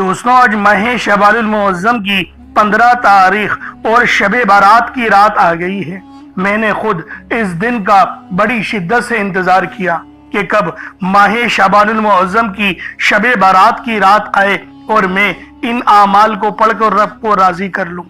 دوستوں، آج ماہ شعبان المعظم کی 15 تاریخ اور شب بارات کی رات آ گئی ہے۔ میں نے خود اس دن کا بڑی شدت سے انتظار کیا کہ کب ماہ شعبان المعظم کی شب بارات کی رات آئے اور میں ان اعمال کو پڑھ کر رب کو راضی کر لوں۔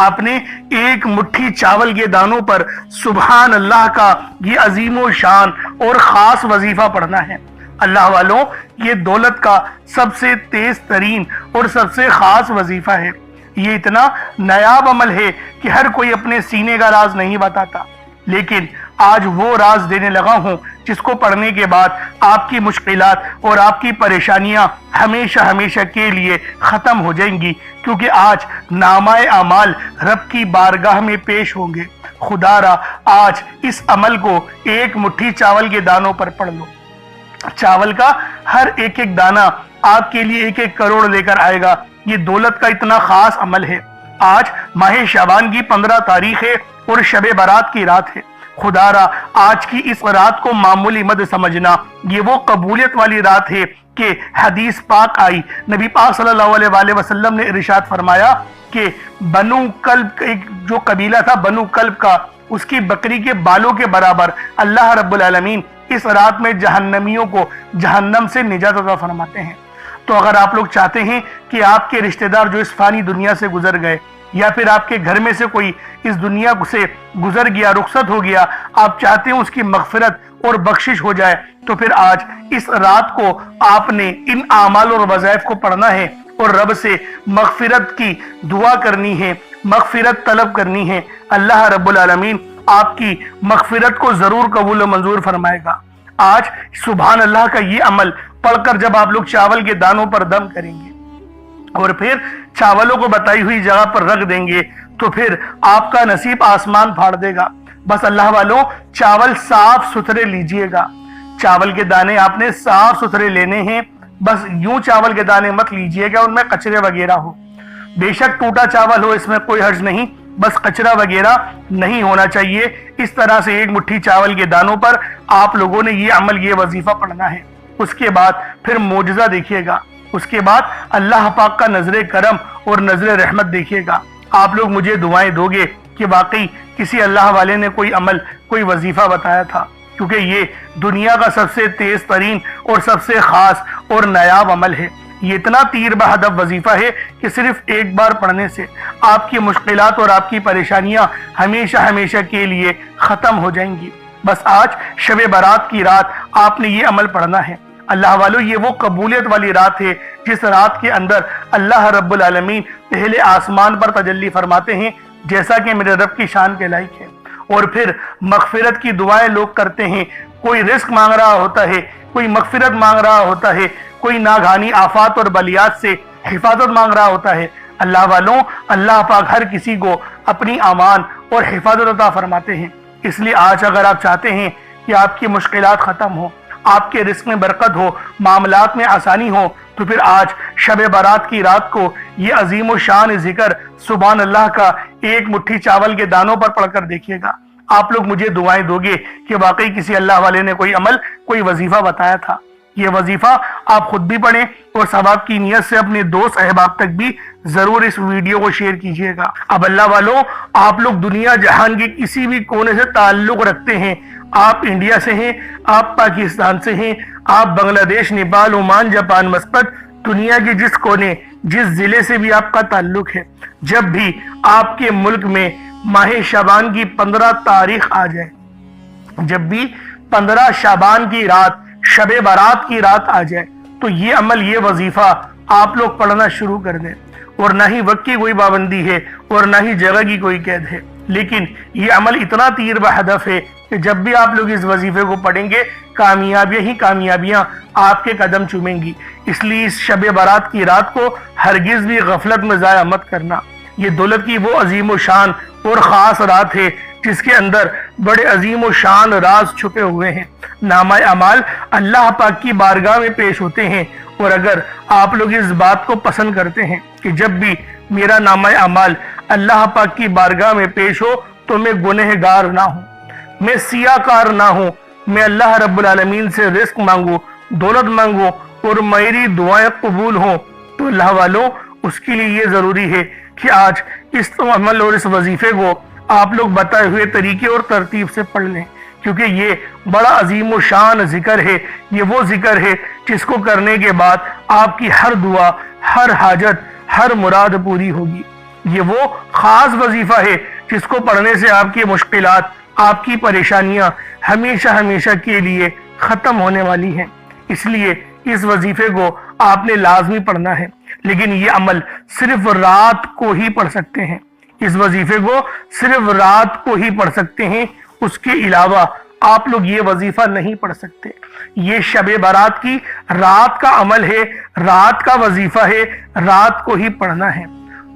آپ نے ایک مٹھی چاول کے دانوں پر سبحان اللہ کا یہ عظیم و شان اور خاص وظیفہ پڑھنا ہے۔ اللہ والوں، یہ دولت کا سب سے تیز ترین اور سب سے خاص وظیفہ ہے۔ یہ اتنا نایاب عمل ہے کہ ہر کوئی اپنے سینے کا راز نہیں بتاتا، لیکن آج وہ راز دینے لگا ہوں جس کو پڑھنے کے بعد آپ کی مشکلات اور آپ کی پریشانیاں ہمیشہ ہمیشہ کے لیے ختم ہو جائیں گی، کیونکہ آج نامہ اعمال رب کی بارگاہ میں پیش ہوں گے۔ خدا را آج اس عمل کو ایک مٹھی چاول کے دانوں پر پڑھ لو۔ چاول کا ہر ایک ایک دانہ آپ کے لیے 1-1 کروڑ لے کر آئے گا۔ یہ دولت کا اتنا خاص عمل ہے۔ آج ماہ شعبان کی 15 تاریخ ہے اور شب بارات کی رات ہے۔ خدا را آج کی اس رات کو معمولی مت سمجھنا، یہ وہ قبولیت والی رات ہے کہ حدیث پاک آئی، نبی پاک صلی اللہ علیہ وآلہ وسلم نے ارشاد فرمایا کہ بنو کلب، ایک جو قبیلہ تھا بنو کلب کا، اس کی بکری کے بالوں کے برابر اللہ رب العالمین اس رات میں جہنمیوں کو جہنم سے نجات عطا فرماتے ہیں۔ تو اگر آپ لوگ چاہتے ہیں کہ آپ کے رشتہ دار جو اس فانی دنیا سے گزر گئے، یا پھر آپ کے گھر میں سے کوئی اس دنیا سے گزر گیا، رخصت ہو گیا، آپ چاہتے ہیں اس کی مغفرت اور بخشش ہو جائے، تو پھر آج اس رات کو آپ نے ان اعمال اور وظائف کو پڑھنا ہے اور رب سے مغفرت کی دعا کرنی ہے، مغفرت طلب کرنی ہے۔ اللہ رب العالمین آپ کی مغفرت کو ضرور قبول و منظور فرمائے گا۔ آج سبحان اللہ کا یہ عمل پڑھ کر جب آپ لوگ چاول کے دانوں پر دم کریں گے اور پھر چاولوں کو بتائی ہوئی جگہ پر رکھ دیں گے، تو پھر آپ کا نصیب آسمان پھاڑ دے گا۔ بس اللہ والوں، چاول صاف ستھرے لیجئے گا۔ چاول کے دانے آپ نے صاف ستھرے لینے ہیں۔ بس یوں چاول کے دانے مت لیجئے گا ان میں کچرے وغیرہ ہو۔ بے شک ٹوٹا چاول ہو، اس میں کوئی حرج نہیں، بس کچرا وغیرہ نہیں ہونا چاہیے۔ اس طرح سے ایک مٹھی چاول کے دانوں پر آپ لوگوں نے یہ عمل، یہ وظیفہ پڑھنا ہے۔ اس کے بعد پھر معجزہ دیکھیے گا، اس کے بعد اللہ پاک کا نظر کرم اور نظر رحمت دیکھیے گا۔ آپ لوگ مجھے دعائیں دو گے کہ واقعی کسی اللہ والے نے کوئی عمل، کوئی وظیفہ بتایا تھا، کیونکہ یہ دنیا کا سب سے تیز ترین اور سب سے خاص اور نایاب عمل ہے۔ یہ اتنا تیر بہدف وظیفہ ہے کہ صرف ایک بار پڑھنے سے آپ کی مشکلات اور آپ کی پریشانیاں ہمیشہ ہمیشہ کے لیے ختم ہو جائیں گی۔ بس آج شب بارات کی رات آپ نے یہ عمل پڑھنا ہے۔ اللہ والو، یہ وہ قبولیت والی رات ہے جس رات کے اندر اللہ رب العالمین پہلے آسمان پر تجلی فرماتے ہیں، جیسا کہ میرے رب کی شان کے لائق ہے، اور پھر مغفرت کی دعائیں لوگ کرتے ہیں۔ کوئی رزق مانگ رہا ہوتا ہے، کوئی مغفرت مانگ رہا ہوتا ہے، کوئی ناگہانی آفات اور بلیات سے حفاظت مانگ رہا ہوتا ہے۔ اللہ والوں، اللہ پاک ہر کسی کو اپنی امان اور حفاظت عطا فرماتے ہیں۔ اس لیے آج اگر آپ چاہتے ہیں کہ آپ کی مشکلات ختم ہو، آپ کے رزق میں برکت ہو، معاملات میں آسانی ہو، تو پھر آج شب بارات کی رات کو یہ عظیم و شان ذکر سبحان اللہ کا ایک مٹھی چاول کے دانوں پر پڑھ کر دیکھیے گا۔ آپ لوگ مجھے دعائیں دو گے کہ واقعی کسی اللہ والے نے کوئی عمل، کوئی وظیفہ بتایا تھا۔ یہ وظیفہ آپ خود بھی پڑھیں اور ثواب کی نیت سے اپنے دوست احباب تک بھی ضرور اس ویڈیو کو شیئر کیجیے گا۔ اب اللہ والوں، آپ لوگ دنیا جہان کے کسی بھی کونے سے تعلق رکھتے ہیں، آپ انڈیا سے ہیں، آپ پاکستان سے ہیں، آپ بنگلہ دیش، نیپال، عمان، جاپان، مسقط، دنیا کے جس کونے، جس ضلع سے بھی آپ کا تعلق ہے، جب بھی آپ کے ملک میں ماہ شعبان کی 15 تاریخ آ جائے، جب بھی 15 شعبان کی رات، شب بارات کی رات آ جائے، تو یہ عمل، یہ وظیفہ آپ لوگ پڑھنا شروع کر دیں۔ اور نہ ہی وقت کی کوئی پابندی ہے اور نہ ہی جگہ کی کوئی قید ہے، لیکن یہ عمل اتنا تیر بہدف ہے کہ جب بھی آپ لوگ اس وظیفے کو پڑھیں گے، کامیابیاں ہی کامیابیاں آپ کے قدم چومیں گی۔ اس لیے اس شب بارات کی رات کو ہرگز بھی غفلت میں ضائع مت کرنا۔ یہ دولت کی وہ عظیم و شان اور خاص رات ہے جس کے اندر بڑے عظیم و شان راز چھپے ہوئے ہیں۔ نامہ اعمال اللہ پاک کی بارگاہ میں پیش ہوتے ہیں، اور اگر آپ لوگ اس بات کو پسند کرتے ہیں کہ جب بھی میرا نامہ اعمال اللہ پاک کی بارگاہ میں پیش ہو تو میں گنہگار نہ ہوں، میں سیاہ کار نہ ہوں، میں اللہ رب العالمین سے رزق مانگوں، دولت مانگوں اور میری دعائیں قبول ہوں، تو اللہ والوں اس کے لیے یہ ضروری ہے کہ آج اس عمل اور اس وظیفے کو آپ لوگ بتائے ہوئے طریقے اور ترتیب سے پڑھ لیں، کیونکہ یہ بڑا عظیم و شان ذکر ہے۔ یہ وہ ذکر ہے جس کو کرنے کے بعد آپ کی ہر دعا، ہر حاجت، ہر مراد پوری ہوگی۔ یہ وہ خاص وظیفہ ہے جس کو پڑھنے سے آپ کی مشکلات، آپ کی پریشانیاں ہمیشہ ہمیشہ کے لیے ختم ہونے والی ہیں۔ اس لیے اس وظیفے کو آپ نے لازمی پڑھنا ہے، لیکن یہ عمل صرف رات کو ہی پڑھ سکتے ہیں۔ اس وظیفے کو صرف رات کو ہی پڑھ سکتے ہیں، اس کے علاوہ آپ لوگ یہ وظیفہ نہیں پڑھ سکتے۔ یہ شب برات کی رات کا عمل ہے، رات کا وظیفہ ہے، رات کو ہی پڑھنا ہے۔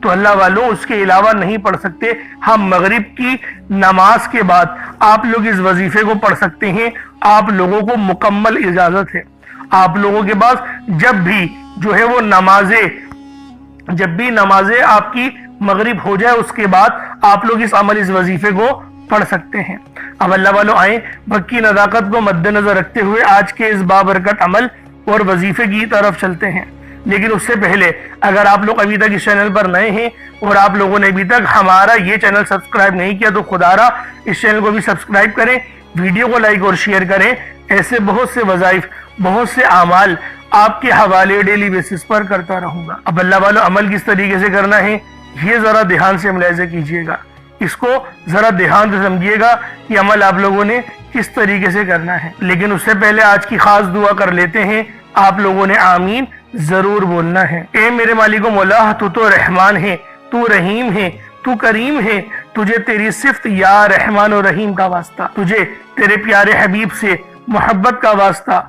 تو اللہ والوں اس کے علاوہ نہیں پڑھ سکتے۔ ہم مغرب کی نماز کے بعد آپ لوگ اس وظیفے کو پڑھ سکتے ہیں، آپ لوگوں کو مکمل اجازت ہے۔ آپ لوگوں کے پاس جب بھی جو ہے وہ نمازیں آپ کی مغرب ہو جائے، اس کے بعد آپ لوگ اس وظیفے کو پڑھ سکتے ہیں۔ اب اللہ والوں آئیں مکی نزاکت کو مد نظر رکھتے ہوئے آج کے اس بابرکت عمل اور وظیفے کی طرف چلتے ہیں۔ لیکن اس سے پہلے اگر آپ لوگ ابھی تک اس چینل پر نئے ہیں اور آپ لوگوں نے ابھی تک ہمارا یہ چینل سبسکرائب نہیں کیا تو خدا را اس چینل کو بھی سبسکرائب کریں، ویڈیو کو لائک اور شیئر کریں۔ ایسے بہت سے وظائف، بہت سے اعمال آپ کے حوالے ڈیلی بیسس پر کرتا رہوں گا۔ اب اللہ والوں عمل کس طریقے سے کرنا ہے یہ ذرا دھیان سے ملاحظہ کیجئے گا، اس کو ذرا دھیان سے سمجھیے گا کہ عمل آپ لوگوں نے کس طریقے سے کرنا ہے۔ لیکن اس سے پہلے آج کی خاص دعا کر لیتے ہیں۔ آپ لوگوں نے آمین ضرور بولنا ہے۔ اے میرے مالک و مولا، تو رحمان ہے، تو رحیم ہے، تو کریم ہے، تجھے تیری صفت یا رحمان و رحیم کا واسطہ، تجھے تیرے پیارے حبیب سے محبت کا واسطہ،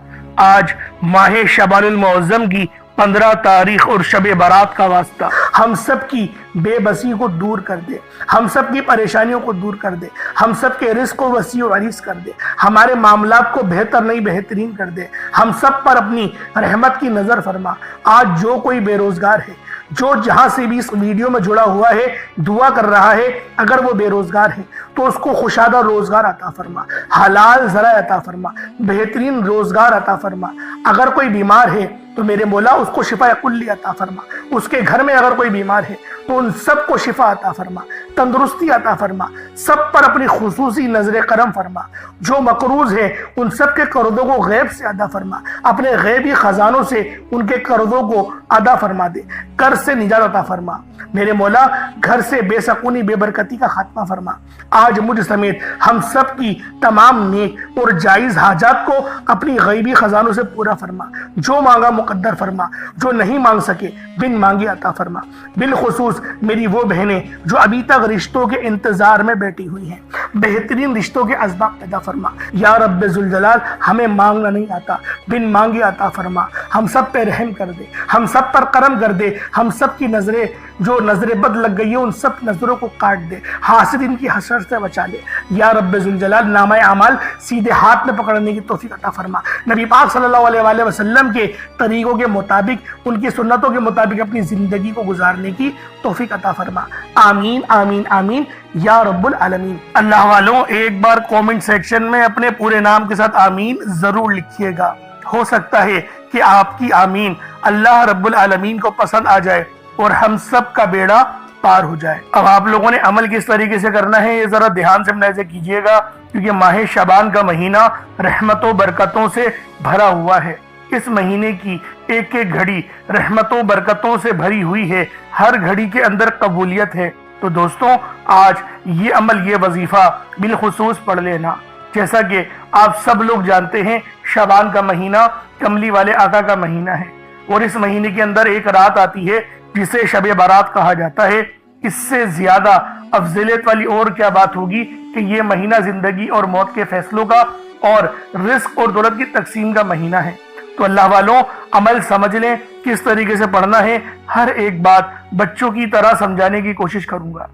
آج ماہ شعبان المعظم کی 15 تاریخ اور شب برات کا واسطہ، ہم سب کی بے بسی کو دور کر دے، ہم سب کی پریشانیوں کو دور کر دے، ہم سب کے رزق کو وسیع و عریض کر دے، ہمارے معاملات کو بہتر نہیں بہترین کر دے، ہم سب پر اپنی رحمت کی نظر فرما۔ آج جو کوئی بے روزگار ہے، جو جہاں سے بھی اس ویڈیو میں جڑا ہوا ہے، دعا کر رہا ہے، اگر وہ بے روزگار ہے تو اس کو خوشادہ روزگار عطا فرما، حلال ذرائع عطا فرما، بہترین روزگار عطا فرما۔ اگر کوئی بیمار ہے تو میرے مولا اس کو شفا کلی عطا فرما، اس کے گھر میں اگر کوئی بیمار ہے تو ان سب کو شفا عطا فرما، تندرستی عطا فرما، سب پر اپنی خصوصی نظر کرم فرما۔ جو مقروض ہیں ان سب کے قرضوں کو غیب سے ادا فرما، اپنے غیبی خزانوں سے ان کے قرضوں کو ادا فرما دے، قرض سے نجات عطا فرما۔ میرے مولا گھر سے بے سکونی بے برکتی کا خاتمہ فرما۔ آج مجھ سمیت ہم سب کی تمام نیک اور جائز حاجات کو اپنی غیبی خزانوں سے پورا فرما، جو مانگا مقدر فرما، جو نہیں مانگ سکے بن مانگے عطا فرما۔ بالخصوص میری وہ بہنیں جو ابھی تک رشتوں کے انتظار میں بیٹھی ہوئی ہیں، بہترین رشتوں کے اسباب پیدا فرما۔ یا رب ذوالجلال ہمیں مانگنا نہیں آتا، بن مانگے عطا فرما۔ ہم سب پہ رحم کر دے، ہم سب پر کرم کر دے، ہم سب کی نظریں جو نظر بد لگ گئی ہیں ان سب نظروں کو کاٹ دے، حاسدین کی حسد سے بچا لے۔ یا رب ذوالجلال نامہ اعمال سیدھے ہاتھ میں پکڑنے کی توفیق عطا فرما۔ نبی پاک صلی اللہ علیہ وآلہ وسلم کے طریقوں کے مطابق، ان کی سنتوں کے مطابق اپنی زندگی کو گزارنے کی توفیق عطا فرما۔ آمین آمین آمین یا رب العالمین۔ اللہ والوں ایک بار کومنٹ سیکشن میں اپنے پورے نام کے ساتھ آمین ضرور لکھیے گا، ہو سکتا ہے کہ آپ کی آمین اللہ رب العالمین کو پسند آ جائے اور ہم سب کا بیڑا پار ہو جائے۔ اب آپ لوگوں نے عمل کس طریقے سے کرنا ہے یہ ذرا دھیان سے ملاحظہ کیجئے گا، کیونکہ ماہ شعبان کا مہینہ رحمتوں برکتوں سے بھرا ہوا ہے۔ اس مہینے کی ایک ایک گھڑی رحمتوں برکتوں سے بھری ہوئی ہے، ہر گھڑی کے اندر قبولیت ہے۔ تو دوستوں آج یہ عمل، یہ وظیفہ بالخصوص پڑھ لینا۔ جیسا کہ آپ سب لوگ جانتے ہیں شعبان کا مہینہ کملی والے آقا کا مہینہ ہے، اور اس مہینے کے اندر ایک رات آتی ہے جسے شب برات کہا جاتا ہے۔ اس سے زیادہ افضلیت والی اور کیا بات ہوگی کہ یہ مہینہ زندگی اور موت کے فیصلوں کا اور رزق اور دولت کی تقسیم کا مہینہ ہے۔ تو اللہ والوں عمل سمجھ لیں کس طریقے سے پڑھنا ہے۔ ہر ایک بات بچوں کی طرح سمجھانے کی کوشش کروں گا۔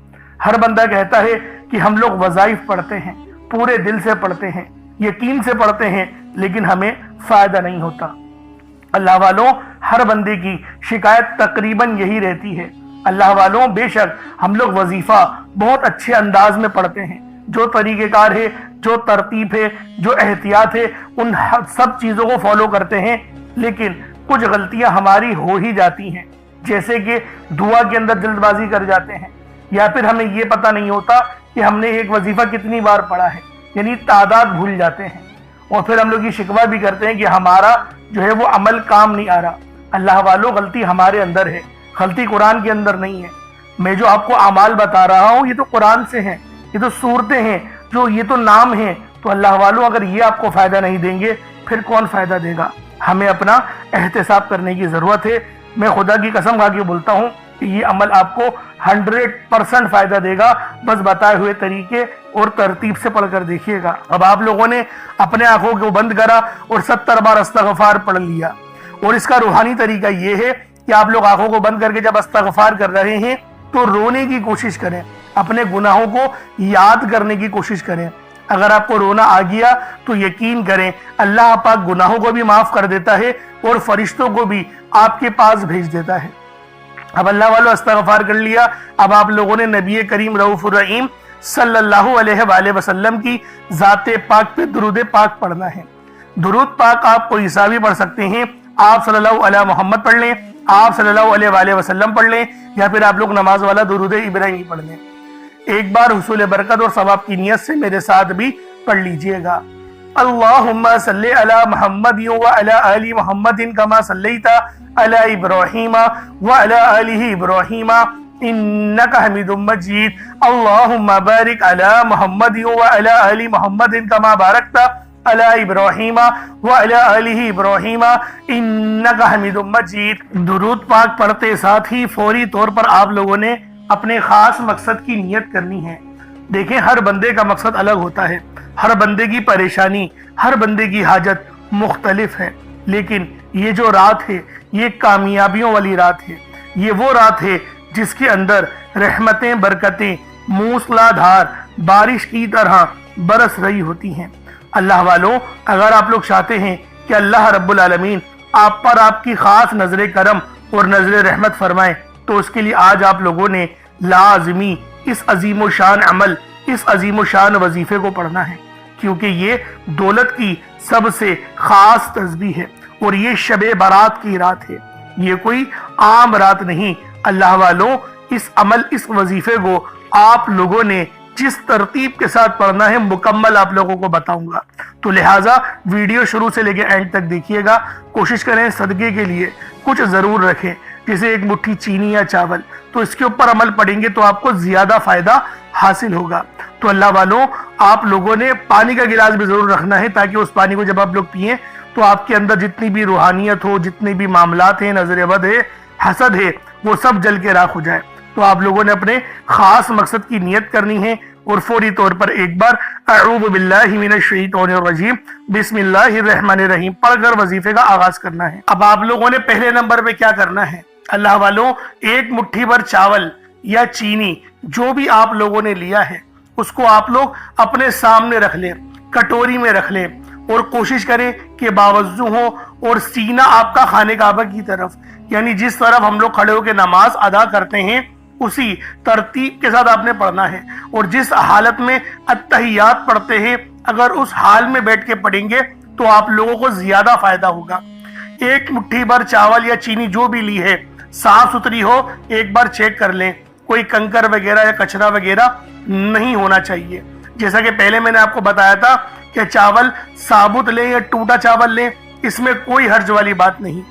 ہر بندہ کہتا ہے کہ ہم لوگ وظائف پڑھتے ہیں، پورے دل سے پڑھتے ہیں، یقین سے پڑھتے ہیں، لیکن ہمیں فائدہ نہیں ہوتا۔ اللہ والوں ہر بندے کی شکایت تقریباً یہی رہتی ہے۔ اللہ والوں بے شک ہم لوگ وظیفہ بہت اچھے انداز میں پڑھتے ہیں، جو طریقہ کار ہے، جو ترتیب ہے، جو احتیاط ہے، ان سب چیزوں کو فالو کرتے ہیں، لیکن کچھ غلطیاں ہماری ہو ہی جاتی ہیں۔ جیسے کہ دعا کے اندر جلد بازی کر جاتے ہیں، یا پھر ہمیں یہ پتہ نہیں ہوتا کہ ہم نے ایک وظیفہ کتنی بار پڑھا ہے، یعنی تعداد بھول جاتے ہیں، اور پھر ہم لوگ یہ شکوہ بھی کرتے ہیں کہ ہمارا جو ہے وہ عمل کام نہیں آ رہا۔ اللہ والو، غلطی ہمارے اندر ہے، غلطی قرآن کے اندر نہیں ہے۔ میں جو آپ کو اعمال بتا رہا ہوں یہ تو قرآن سے ہیں، یہ تو صورتیں ہیں، جو یہ تو نام ہیں، تو اللہ والو اگر یہ آپ کو فائدہ نہیں دیں گے پھر کون فائدہ دے گا؟ ہمیں اپنا احتساب کرنے کی ضرورت ہے۔ میں خدا کی قسم کھا کے بولتا ہوں کہ یہ عمل آپ کو 100% فائدہ دے گا، بس بتائے ہوئے طریقے اور ترتیب سے پڑھ کر دیکھیے گا۔ اب آپ لوگوں نے اپنے آنکھوں کو بند کرا اور 70 بار استغفار پڑھ لیا، اور اس کا روحانی طریقہ یہ ہے کہ آپ لوگ آنکھوں کو بند کر کے جب استغفار کر رہے ہیں تو رونے کی کوشش کریں، اپنے گناہوں کو یاد کرنے کی کوشش کریں۔ اگر آپ کو رونا آ گیا تو یقین کریں اللہ پاک گناہوں کو بھی معاف کر دیتا ہے اور فرشتوں کو بھی آپ کے پاس بھیج دیتا ہے۔ اب اللہ والو استغفار کر لیا، اب آپ لوگوں نے نبی کریم رؤوف الرحیم صلی اللہ علیہ وآلہ وسلم کی ذات پاک پہ درود پاک پڑھنا ہے۔ درود پاک آپ کوئی سا بھی پڑھ سکتے ہیں، آپ صلی اللہ علیہ محمد پڑھ لیں، آپ صلی اللہ علیہ وآلہ وسلم پڑھ لیں، یا پھر آپ لوگ نماز والا درود ابراہیمی پڑھ لیں۔ ایک بار حصول برکت اور ثواب کی نیت سے میرے ساتھ بھی پڑھ لیجئے گا۔ اللہم صلی علی محمد وعلی آل محمد کما صلیت علی ابراہیم وعلی آل ابراہیم انک حمید مجید۔ اللہم بارک علی محمد وعلی آل محمد کما بارکت علی ابراہیم وعلی آل ابراہیم انک حمید مجید۔ درود پاک پڑھتے ساتھ ہی فوری طور پر آپ لوگوں نے اپنے خاص مقصد کی نیت کرنی ہے۔ دیکھیں ہر بندے کا مقصد الگ ہوتا ہے، ہر بندے کی پریشانی، ہر بندے کی حاجت مختلف ہے، لیکن یہ جو رات ہے یہ کامیابیوں والی رات ہے، یہ وہ رات ہے جس کے اندر رحمتیں برکتیں موسلا دھار بارش کی طرح برس رہی ہوتی ہیں۔ اللہ والوں، اگر آپ لوگ چاہتے ہیں کہ اللہ رب العالمین آپ پر آپ کی خاص نظر کرم اور نظر رحمت فرمائے تو اس کے لیے آج آپ لوگوں نے لازمی اس عظیم و شان عمل، اس عظیم و شان وظیفے کو پڑھنا ہے، کیونکہ یہ دولت کی سب سے خاص تسبیح ہے اور یہ شب برات کی رات ہے، یہ کوئی عام رات نہیں۔ اللہ والوں، اس عمل، اس وظیفے کو آپ لوگوں نے جس ترتیب کے ساتھ پڑھنا ہے مکمل آپ لوگوں کو بتاؤں گا، تو لہٰذا ویڈیو شروع سے لے کے اینڈ تک دیکھیے گا۔ کوشش کریں صدقے کے لیے کچھ ضرور رکھیں، جیسے ایک مٹھی چینی یا چاول، تو اس کے اوپر عمل پڑیں گے تو آپ کو زیادہ فائدہ حاصل ہوگا۔ تو اللہ والوں، آپ لوگوں نے پانی کا گلاس بھی ضرور رکھنا ہے، تاکہ اس پانی کو جب آپ لوگ پئیں تو آپ کے اندر جتنی بھی روحانیت ہو، جتنے بھی معاملات ہیں، نظر بد ہے، حسد ہے، وہ سب جل کے راکھ ہو جائے۔ تو آپ لوگوں نے اپنے خاص مقصد کی نیت کرنی ہے اور فوری طور پر ایک بار اعوذ باللہ من الشیطان الرجیم بسم اللہ الرحمن الرحیم پڑھ کر وظیفے کا آغاز کرنا ہے۔ اب آپ لوگوں نے پہلے نمبر پہ کیا کرنا ہے؟ اللہ والوں، ایک مٹھی بھر چاول یا چینی جو بھی آپ لوگوں نے لیا ہے اس کو آپ لوگ اپنے سامنے رکھ لیں، کٹوری میں رکھ لیں، اور کوشش کریں کہ باوضو ہو اور سینہ آپ کا خانہ کعبہ کی طرف، یعنی جس طرف ہم لوگ کھڑے ہو کے نماز ادا کرتے ہیں اسی ترتیب کے ساتھ آپ نے پڑھنا ہے، اور جس حالت میں اتحیات پڑھتے ہیں اگر اس حال میں بیٹھ کے پڑھیں گے تو آپ لوگوں کو زیادہ فائدہ ہوگا۔ ایک مٹھی بھر چاول یا چینی جو بھی لی ہے صاف ستھری ہو، ایک بار چیک کر لیں، کوئی کنکر وغیرہ یا کچرا وغیرہ نہیں ہونا چاہیے۔ جیسا کہ پہلے میں نے آپ کو بتایا تھا کہ چاول ثابت لیں یا ٹوٹا چاول لیں، اس میں کوئی حرج والی بات نہیں۔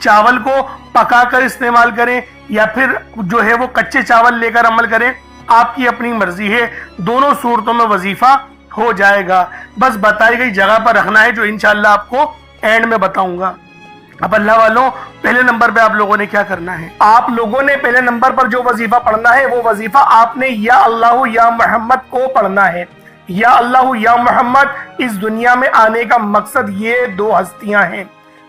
چاول کو پکا کر استعمال کریں یا پھر جو ہے وہ کچے چاول لے کر عمل کریں، آپ کی اپنی مرضی ہے، دونوں صورتوں میں وظیفہ ہو جائے گا۔ بس بتائی گئی جگہ پر رکھنا ہے، جو انشاءاللہ آپ کو اینڈ میں بتاؤں گا۔ اب اللہ والوں، پہلے نمبر پہ آپ لوگوں نے کیا کرنا ہے؟ آپ لوگوں نے پہلے نمبر پر جو وظیفہ پڑھنا ہے وہ وظیفہ آپ نے یا اللہ یا محمد کو پڑھنا ہے۔ یا اللہ یا محمد، اس دنیا میں آنے کا مقصد یہ دو ہستیاں ہیں،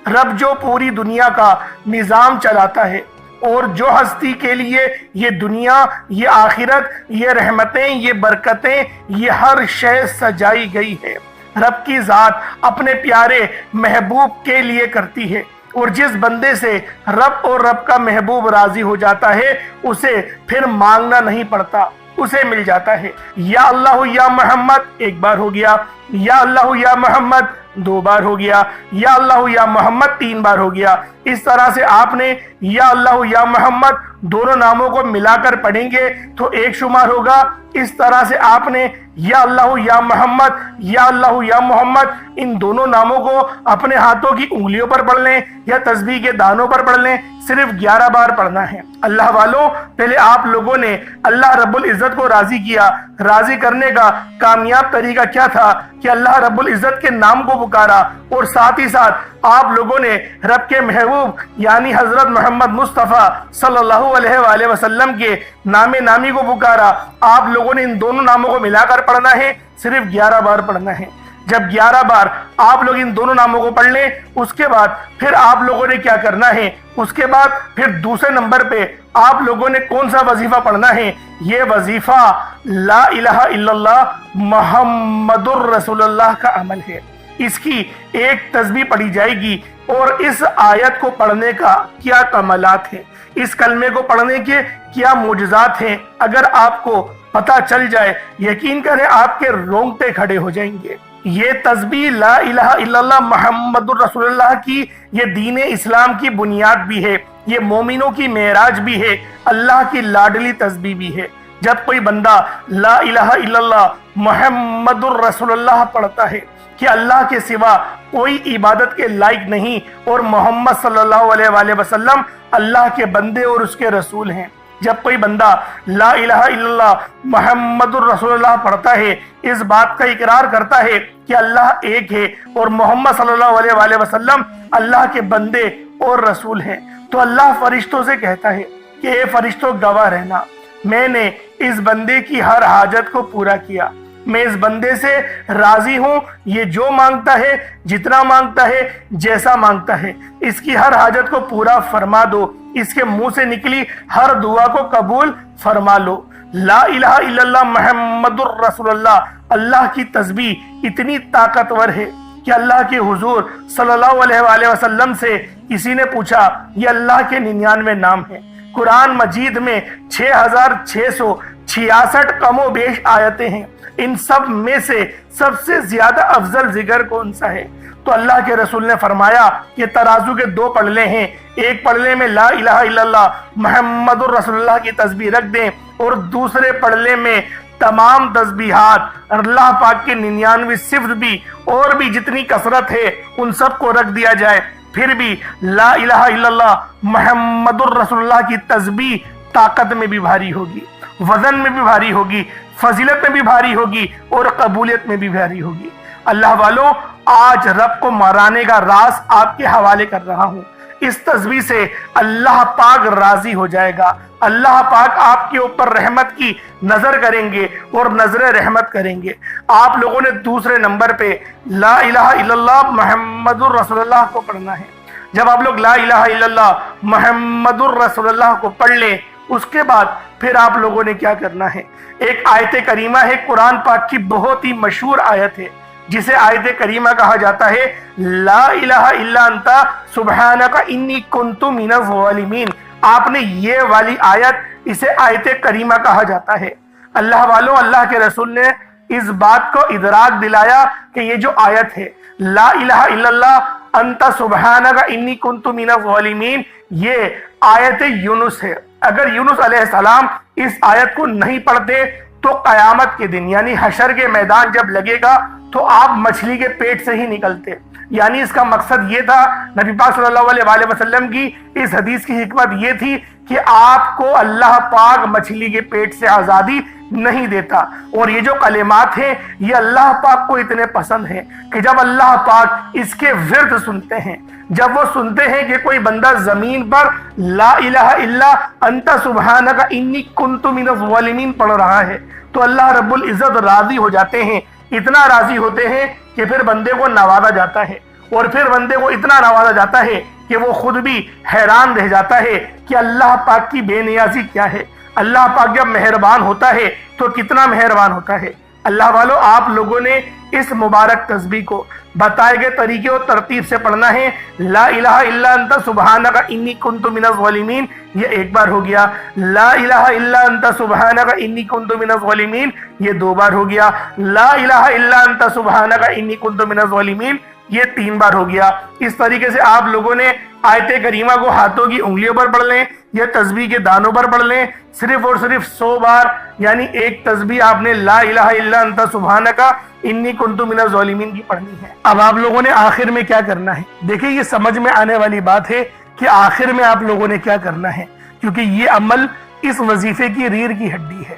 رب جو پوری دنیا کا نظام چلاتا ہے، اور جو ہستی کے لیے یہ دنیا، یہ آخرت، یہ رحمتیں، یہ برکتیں، یہ ہر شے سجائی گئی ہے، رب کی ذات اپنے پیارے محبوب کے لیے کرتی ہے، اور جس بندے سے رب اور رب کا محبوب راضی ہو جاتا ہے اسے پھر مانگنا نہیں پڑتا، اسے مل جاتا ہے۔ یا اللہ یا محمد ایک بار ہو گیا، یا اللہ یا محمد دو بار ہو گیا، یا اللہ یا محمد تین بار ہو گیا۔ اس طرح سے آپ نے یا اللہ یا محمد دونوں ناموں کو ملا کر پڑھیں گے تو ایک شمار ہوگا۔ اس طرح سے آپ نے یا اللہ یا محمد، یا اللہ یا محمد ان دونوں ناموں کو اپنے ہاتھوں کی انگلیوں پر پڑھ لیں یا تسبیح کے دانوں پر پڑھ لیں، صرف 11 بار پڑھنا ہے۔ اللہ والوں، پہلے آپ لوگوں نے اللہ رب العزت کو راضی کیا۔ راضی کرنے کا کامیاب طریقہ کیا تھا کہ اللہ رب العزت کے نام کو پکارا، اور ساتھ ہی ساتھ آپ لوگوں نے رب کے محبوب یعنی حضرت محمد مصطفیٰ صلی اللہ علیہ وآلہ وسلم کے نام نامی کو پکارا۔ آپ لوگوں نے ان دونوں ناموں کو ملا کر پڑھنا ہے، صرف 11 بار پڑھنا ہے۔ جب 11 بار آپ لوگ ان دونوں ناموں کو پڑھ لیں، اس کے بعد پھر آپ لوگوں نے کیا کرنا ہے، اس کے بعد پھر دوسرے نمبر پہ آپ لوگوں نے کون سا وظیفہ پڑھنا ہے؟ یہ وظیفہ لا الہ الا اللہ محمد الرسول اللہ کا عمل ہے۔ اس کی ایک تسبیح پڑھی جائے گی، اور اس آیت کو پڑھنے کا کیا کمالات ہیں، اس کلمے کو پڑھنے کے کیا معجزات ہیں، اگر آپ کو پتہ چل جائے، یقین کریں آپ کے رونگٹے کھڑے ہو جائیں گے۔ یہ تسبیح لا الہ الا اللہ محمد الرسول اللہ کی یہ دین اسلام کی بنیاد بھی ہے، یہ مومنوں کی معراج بھی ہے، اللہ کی لاڈلی تسبیح بھی ہے۔ جب کوئی بندہ لا الہ الا اللہ محمد الرسول اللہ پڑھتا ہے کہ اللہ کے سوا کوئی عبادت کے لائق نہیں، اور محمد صلی اللہ علیہ وآلہ وسلم اللہ کے بندے اور اس کے رسول ہیں، جب کوئی بندہ لا الہ الا اللہ محمد الرسول اللہ پڑھتا ہے، اس بات کا اقرار کرتا ہے کہ اللہ ایک ہے اور محمد صلی اللہ علیہ وآلہ وسلم اللہ کے بندے اور رسول ہیں، تو اللہ فرشتوں سے کہتا ہے کہ اے فرشتوں گواہ رہنا، میں نے اس بندے کی ہر حاجت کو پورا کیا، میں اس بندے سے راضی ہوں، یہ جو مانگتا ہے، جتنا مانگتا ہے، جیسا مانگتا ہے، اس کی ہر حاجت کو پورا فرما دو، اس کے منہ سے نکلی ہر دعا کو قبول فرما لو۔ لا الہ الا اللہ محمد الرسول اللہ، اللہ کی تسبیح اتنی طاقتور ہے کہ اللہ کے حضور صلی اللہ علیہ وآلہ وسلم سے کسی نے پوچھا، یہ اللہ کے 99 نام ہیں، قرآن مجید میں 6666 کم و بیش آیتیں ہیں، ان سب میں سے سب سے زیادہ افضل ذکر کون سا ہے؟ تو اللہ کے رسول نے فرمایا کہ ترازو کے 2 پلڑے ہیں، ایک پلڑے میں لا الہ الا اللہ محمد الرسول اللہ کی تسبیح رکھ دیں، اور دوسرے پلڑے میں تمام تسبیحات اللہ پاک کے 99 صفت بھی اور بھی جتنی کثرت ہے ان سب کو رکھ دیا جائے، پھر بھی لا الہ الا اللہ محمد الرسول اللہ کی تسبیح طاقت میں بھی بھاری ہوگی، وزن میں بھی بھاری ہوگی، فضیلت میں بھی بھاری ہوگی، اور قبولیت میں بھی بھاری ہوگی۔ اللہ والوں، آج رب کو مرانے کا راز آپ کے حوالے کر رہا ہوں۔ اس تسبیح سے اللہ پاک راضی ہو جائے گا، اللہ پاک آپ کے اوپر رحمت کی نظر کریں گے اور نظر رحمت کریں گے۔ آپ لوگوں نے دوسرے نمبر پہ لا الہ الا اللہ محمد الرسول اللہ کو پڑھنا ہے۔ جب آپ لوگ لا الہ الا اللہ محمد الرسول اللہ کو پڑھ لیں، اس کے بعد پھر آپ لوگوں نے کیا کرنا ہے؟ ایک آیت کریمہ ہے، قرآن پاک کی بہت ہی مشہور آیت ہے، جسے آیت کریمہ کہا جاتا ہے، لا الہ الا انت سبحانک انی کنت من الظالمین۔ آپ نے یہ والی آیت، اسے آیت کریمہ کہا جاتا ہے۔ اللہ والوں، اللہ کے رسول نے اس بات کو ادراک دلایا کہ یہ جو آیت ہے لا الہ الا اللہ انت سبحانک انی کنت من الظالمین، یہ آیت یونس ہے۔ اگر یونس علیہ السلام اس آیت کو نہیں پڑھتے تو قیامت کے دن یعنی حشر کے میدان جب لگے گا تو آپ مچھلی کے پیٹ سے ہی نکلتے، یعنی اس کا مقصد یہ تھا، نبی پاک صلی اللہ علیہ وآلہ وسلم کی اس حدیث کی حکمت یہ تھی کہ آپ کو اللہ پاک مچھلی کے پیٹ سے آزادی نہیں دیتا۔ اور یہ جو کلمات ہیں یہ اللہ پاک کو اتنے پسند ہیں کہ جب اللہ پاک اس کے ورد سنتے ہیں، جب وہ سنتے ہیں کہ کوئی بندہ زمین پر لا الہ الا انت سبحانک انی کنت من الظالمین پڑھ رہا ہے، تو اللہ رب العزت راضی ہو جاتے ہیں، اتنا راضی ہوتے ہیں کہ پھر بندے کو نوازا جاتا ہے، اور پھر بندے کو اتنا نوازا جاتا ہے کہ وہ خود بھی حیران رہ جاتا ہے کہ اللہ پاک کی بے نیازی کیا ہے۔ اللہ پاک جب مہربان ہوتا ہے تو کتنا مہربان ہوتا ہے، اللہ والو آپ لوگوں نے اس مبارک تسبیح کو بتائے گئے طریقے اور ترتیب سے پڑھنا ہے۔ لا الہ الا انت سبحانک انی کنت من الظالمین یہ ایک بار ہو گیا، لا الہ الا انت سبحانک انی کنت من الظالمین یہ 2 بار ہو گیا، لا الہ الا انت سبحانک انی کنت من الظالمین یہ 3 بار ہو گیا۔ اس طریقے سے آپ لوگوں نے آیت کریمہ کو ہاتھوں کی انگلیوں پر پڑھ لیں یا تسبیح کے دانوں پر پڑھ لیں، صرف اور صرف 100 بار، یعنی ایک تسبیح آپ نے لا الہ الا انت سبحانک انی کنت من الظالمین کی پڑھنی ہے۔ اب آپ لوگوں نے آخر میں کیا کرنا ہے؟ دیکھیں یہ سمجھ میں آنے والی بات ہے کہ آخر میں آپ لوگوں نے کیا کرنا ہے، کیونکہ یہ عمل اس وظیفے کی ریڑھ کی ہڈی ہے،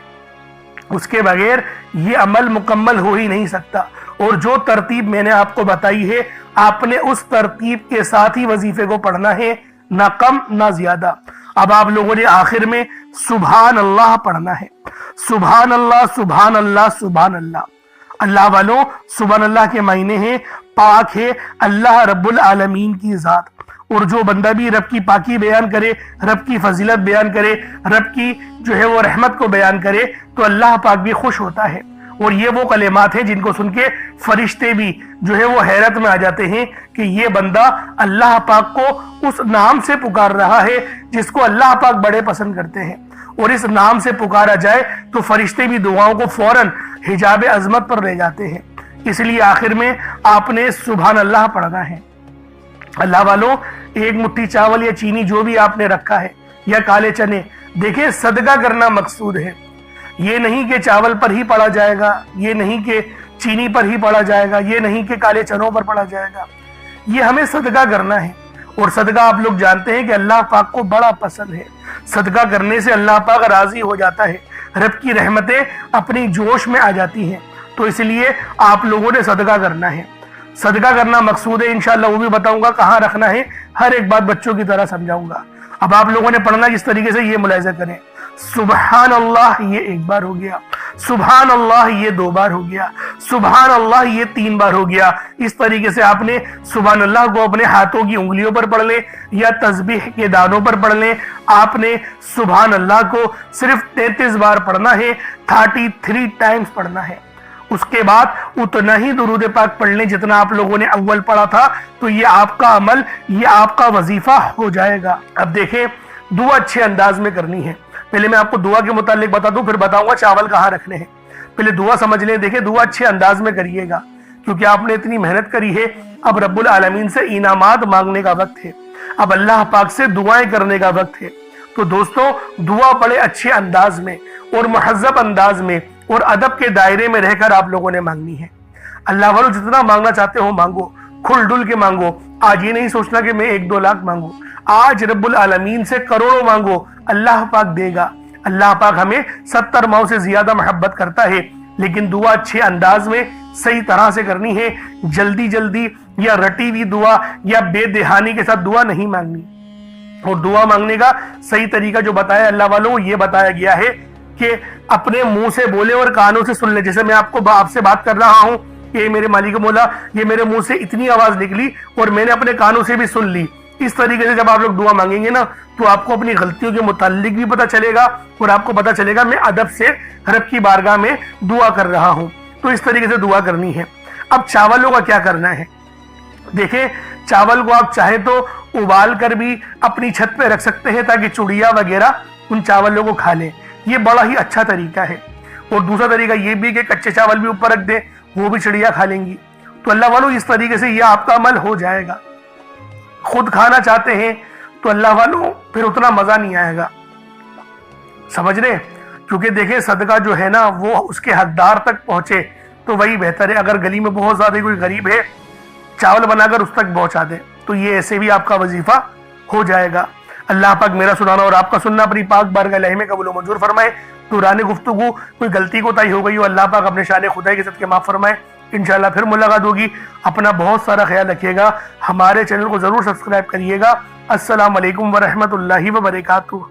اس کے بغیر یہ عمل مکمل ہو ہی نہیں سکتا۔ اور جو ترتیب میں نے آپ کو بتائی ہے آپ نے اس ترتیب کے ساتھ ہی وظیفے کو پڑھنا ہے، نہ کم نہ زیادہ۔ اب آپ لوگوں نے آخر میں سبحان اللہ پڑھنا ہے، سبحان اللہ سبحان اللہ سبحان اللہ۔ اللہ والوں سبحان اللہ کے معنی ہیں پاک ہے اللہ رب العالمین کی ذات، اور جو بندہ بھی رب کی پاکی بیان کرے، رب کی فضیلت بیان کرے، رب کی جو ہے وہ رحمت کو بیان کرے تو اللہ پاک بھی خوش ہوتا ہے۔ اور یہ وہ کلمات ہیں جن کو سن کے فرشتے بھی جو ہے وہ حیرت میں آ جاتے ہیں کہ یہ بندہ اللہ پاک کو اس نام سے پکار رہا ہے جس کو اللہ پاک بڑے پسند کرتے ہیں، اور اس نام سے پکارا جائے تو فرشتے بھی دعاؤں کو فوراً حجاب عظمت پر لے جاتے ہیں۔ اس لیے آخر میں آپ نے سبحان اللہ پڑھنا ہے۔ اللہ والوں ایک مٹھی چاول یا چینی جو بھی آپ نے رکھا ہے یا کالے چنے، دیکھیں صدقہ کرنا مقصود ہے، یہ نہیں کہ چاول پر ہی پڑا جائے گا، یہ نہیں کہ چینی پر ہی پڑا جائے گا، یہ نہیں کہ کالے چنوں پر پڑا جائے گا، یہ ہمیں صدقہ کرنا ہے۔ اور صدقہ آپ لوگ جانتے ہیں کہ اللہ پاک کو بڑا پسند ہے، صدقہ کرنے سے اللہ پاک راضی ہو جاتا ہے، رب کی رحمتیں اپنی جوش میں آ جاتی ہیں، تو اس لیے آپ لوگوں نے صدقہ کرنا ہے۔ صدقہ کرنا مقصود ہے، انشاءاللہ وہ بھی بتاؤں گا کہاں رکھنا ہے، ہر ایک بات بچوں کی طرح سمجھاؤں گا۔ اب آپ لوگوں نے پڑھنا جس طریقے سے یہ ملاحظہ کریں، سبحان اللہ یہ 1 بار ہو گیا، سبحان اللہ یہ 2 بار ہو گیا، سبحان اللہ یہ 3 بار ہو گیا۔ اس طریقے سے آپ نے سبحان اللہ کو اپنے ہاتھوں کی انگلیوں پر پڑھ لیں یا تسبیح کے دانوں پر پڑھ لیں۔ آپ نے سبحان اللہ کو صرف 33 بار پڑھنا ہے، 33 ٹائمز پڑھنا ہے۔ اس کے بعد اتنا ہی درود پاک پڑھ لیں جتنا آپ لوگوں نے اول پڑھا تھا، تو یہ آپ کا عمل، یہ آپ کا وظیفہ ہو جائے گا۔ اب دیکھیں دعا اچھے انداز میں کرنی ہے۔ پہلے میں آپ کو دعا کے متعلق بتا دوں، پھر بتاؤں گا چاول کہاں رکھنے ہیں۔ پہلے دعا سمجھ لیں، دیکھیں دعا اچھے انداز میں کریے گا، کیونکہ آپ نے اتنی محنت کری ہے، اب رب العالمین سے انعامات مانگنے کا وقت ہے، اب اللہ پاک سے دعائیں کرنے کا وقت ہے۔ تو دوستو دعا بڑے اچھے انداز میں اور مہذب انداز میں اور ادب کے دائرے میں رہ کر آپ لوگوں نے مانگنی ہے۔ اللہ والوں جتنا مانگنا چاہتے ہو مانگو، کھل ڈل کے مانگو۔ آج یہ نہیں سوچنا کہ میں 1-2 لاکھ مانگوں، آج رب العالمین سے کروڑوں مانگو، اللہ پاک دے گا۔ اللہ پاک ہمیں 70 ماؤں سے زیادہ محبت کرتا ہے، لیکن دعا اچھے انداز میں صحیح طرح سے کرنی ہے، جلدی جلدی یا رٹی ہوئی دعا یا بے دہانی کے ساتھ دعا نہیں مانگنی۔ اور دعا مانگنے کا صحیح طریقہ جو بتایا اللہ والوں یہ بتایا گیا ہے کہ اپنے منہ سے بولے اور کانوں سے سن لے۔ جیسے میں آپ سے بات کر رہا ہوں کہ میرے مالک مولا یہ میرے منہ سے اتنی آواز نکلی اور میں نے اپنے کانوں سے بھی سن لی۔ اس طریقے سے جب آپ لوگ دعا مانگیں گے نا تو آپ کو اپنی غلطیوں کے متعلق بھی پتہ چلے گا اور آپ کو پتہ چلے گا میں ادب سے رب کی بارگاہ میں دعا کر رہا ہوں۔ تو اس طریقے سے دعا کرنی ہے۔ اب چاولوں کا کیا کرنا ہے؟ دیکھیں چاول کو آپ چاہے تو ابال کر بھی اپنی چھت پہ رکھ سکتے ہیں تاکہ چڑیا وغیرہ ان چاولوں کو کھا لیں، یہ بڑا ہی اچھا طریقہ ہے۔ اور دوسرا طریقہ یہ بھی کہ کچے چاول بھی اوپر رکھ دیں، وہ بھی چڑیا کھا لیں گی۔ تو اللہ والوں اس طریقے سے یہ آپ کا عمل ہو جائے گا۔ خود کھانا چاہتے ہیں تو اللہ والوں پھر اتنا مزہ نہیں آئے گا، سمجھ رہے؟ کیونکہ دیکھیں صدقہ جو ہے نا وہ اس کے حقدار تک پہنچے تو وہی بہتر ہے۔ اگر گلی میں بہت زیادہ کوئی غریب ہے چاول بنا کر اس تک پہنچا دے تو یہ ایسے بھی آپ کا وظیفہ ہو جائے گا۔ اللہ پاک میرا سنانا اور آپ کا سننا اپنی پاک بارگاہ الہی میں قبول و منظور فرمائے۔ دوران گفتگو کوئی غلطی کوتاہی ہو گئی ہو اللہ پاک اپنے شان خدائی کے صدقے معاف فرمائے۔ انشاءاللہ پھر ملاقات ہوگی۔ اپنا بہت سارا خیال رکھیے گا، ہمارے چینل کو ضرور سبسکرائب کریے گا۔ السلام علیکم ورحمۃ اللہ وبرکاتہ۔